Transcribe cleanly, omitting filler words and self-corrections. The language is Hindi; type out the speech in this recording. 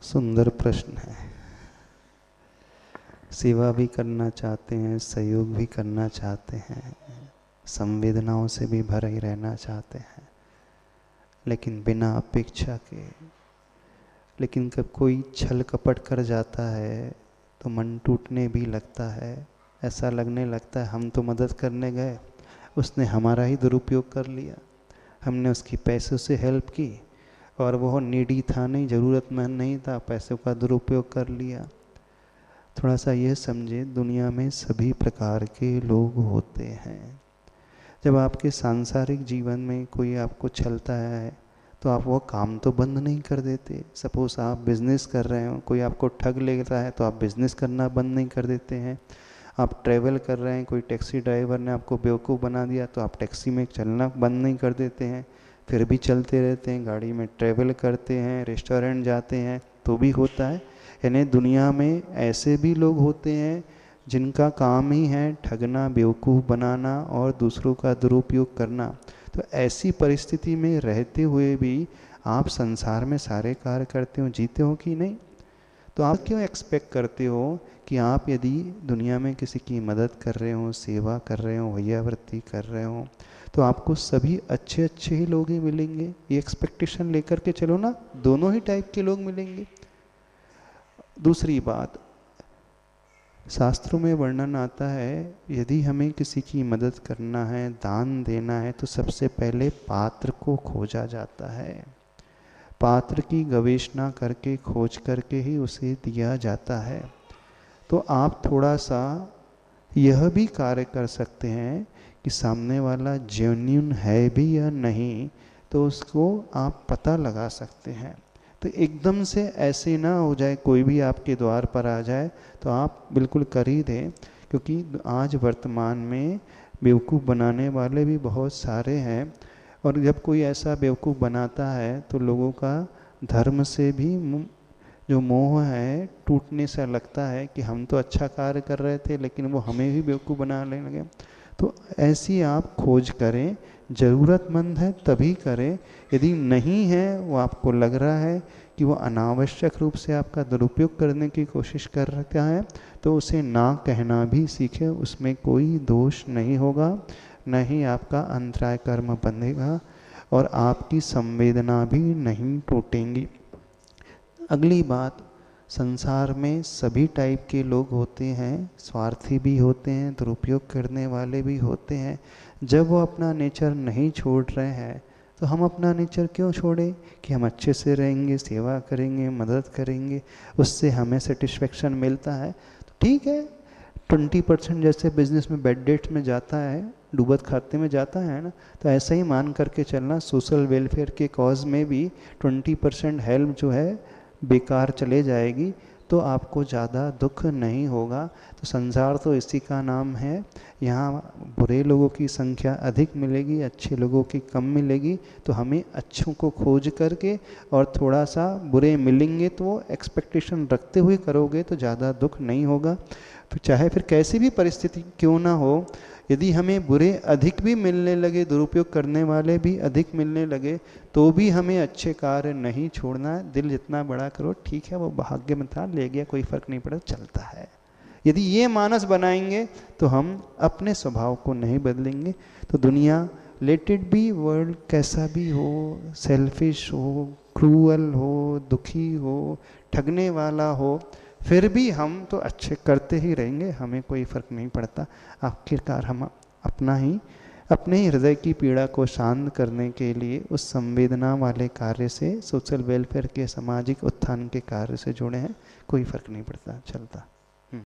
सुंदर प्रश्न है। सेवा भी करना चाहते हैं, सहयोग भी करना चाहते हैं, संवेदनाओं से भी भरे ही रहना चाहते हैं, लेकिन बिना अपेक्षा के। लेकिन कब कोई छल कपट कर जाता है तो मन टूटने भी लगता है। ऐसा लगने लगता है हम तो मदद करने गए, उसने हमारा ही दुरुपयोग कर लिया। हमने उसकी पैसों से हेल्प की और वह नीडी था नहीं, ज़रूरतमंद नहीं था, पैसों का दुरुपयोग कर लिया। थोड़ा सा ये समझे, दुनिया में सभी प्रकार के लोग होते हैं। जब आपके सांसारिक जीवन में कोई आपको छलता है तो आप वो काम तो बंद नहीं कर देते। सपोज आप बिज़नेस कर रहे हो, कोई आपको ठग लेता है तो आप बिज़नेस करना बंद नहीं कर देते हैं। आप ट्रैवल कर रहे हैं, कोई टैक्सी ड्राइवर ने आपको बेवकूफ़ बना दिया तो आप टैक्सी में चलना बंद नहीं कर देते हैं, फिर भी चलते रहते हैं। गाड़ी में ट्रैवल करते हैं, रेस्टोरेंट जाते हैं तो भी होता है। यानी दुनिया में ऐसे भी लोग होते हैं जिनका काम ही है ठगना, बेवकूफ़ बनाना और दूसरों का दुरुपयोग करना। तो ऐसी परिस्थिति में रहते हुए भी आप संसार में सारे कार्य करते हो, जीते हो कि नहीं? तो आप क्यों एक्सपेक्ट करते हो कि आप यदि दुनिया में किसी की मदद कर रहे हो, सेवा कर रहे हो, भैयावृत्ति कर रहे हो, तो आपको सभी अच्छे अच्छे ही लोग ही मिलेंगे? ये एक्सपेक्टेशन लेकर के चलो ना, दोनों ही टाइप के लोग मिलेंगे। दूसरी बात, शास्त्रों में वर्णन आता है यदि हमें किसी की मदद करना है, दान देना है, तो सबसे पहले पात्र को खोजा जाता है। पात्र की गवेषणा करके, खोज करके ही उसे दिया जाता है। तो आप थोड़ा सा यह भी कार्य कर सकते हैं कि सामने वाला जेन्युइन है भी या नहीं, तो उसको आप पता लगा सकते हैं। तो एकदम से ऐसे ना हो जाए, कोई भी आपके द्वार पर आ जाए तो आप बिल्कुल कर ही दें, क्योंकि आज वर्तमान में बेवकूफ़ बनाने वाले भी बहुत सारे हैं। और जब कोई ऐसा बेवकूफ़ बनाता है तो लोगों का धर्म से भी जो मोह है टूटने सा लगता है कि हम तो अच्छा कार्य कर रहे थे लेकिन वो हमें भी बेवकूफ़ बनाने लगे। तो ऐसी आप खोज करें, ज़रूरतमंद है तभी करें। यदि नहीं है, वो आपको लग रहा है कि वो अनावश्यक रूप से आपका दुरुपयोग करने की कोशिश कर रहा है, तो उसे ना कहना भी सीखें। उसमें कोई दोष नहीं होगा, न ही आपका अंतराय कर्म बंधेगा और आपकी संवेदना भी नहीं टूटेंगी। अगली बात, संसार में सभी टाइप के लोग होते हैं, स्वार्थी भी होते हैं, दुरुपयोग करने वाले भी होते हैं। जब वो अपना नेचर नहीं छोड़ रहे हैं तो हम अपना नेचर क्यों छोड़ें कि हम अच्छे से रहेंगे, सेवा करेंगे, मदद करेंगे, उससे हमें सेटिस्फेक्शन मिलता है तो ठीक है। 20% जैसे बिजनेस में बैड डेट्स में जाता है, डूबत खाते में जाता है ना, तो ऐसा ही मान करके चलना। सोशल वेलफेयर के कॉज में भी 20% हेल्प जो है बेकार चले जाएगी तो आपको ज़्यादा दुख नहीं होगा। तो संसार तो इसी का नाम है। यहाँ बुरे लोगों की संख्या अधिक मिलेगी, अच्छे लोगों की कम मिलेगी। तो हमें अच्छों को खोज करके और थोड़ा सा बुरे मिलेंगे तो वो एक्सपेक्टेशन रखते हुए करोगे तो ज़्यादा दुख नहीं होगा। फिर चाहे फिर कैसी भी परिस्थिति क्यों ना हो, यदि हमें बुरे अधिक भी मिलने लगे, दुरुपयोग करने वाले भी अधिक मिलने लगे, तो भी हमें अच्छे कार्य नहीं छोड़ना है। दिल जितना बड़ा करो, ठीक है वो भाग्य में था, ले गया, कोई फर्क नहीं पड़ा, चलता है। यदि ये मानस बनाएंगे तो हम अपने स्वभाव को नहीं बदलेंगे। तो दुनिया, लेट इट बी, वर्ल्ड कैसा भी हो, सेल्फिश हो, क्रूअल हो, दुखी हो, ठगने वाला हो, फिर भी हम तो अच्छे करते ही रहेंगे, हमें कोई फ़र्क नहीं पड़ता। आखिरकार हम अपने ही हृदय की पीड़ा को शांत करने के लिए उस संवेदना वाले कार्य से, सोशल वेलफेयर के, सामाजिक उत्थान के कार्य से जुड़े हैं, कोई फ़र्क नहीं पड़ता, चलता।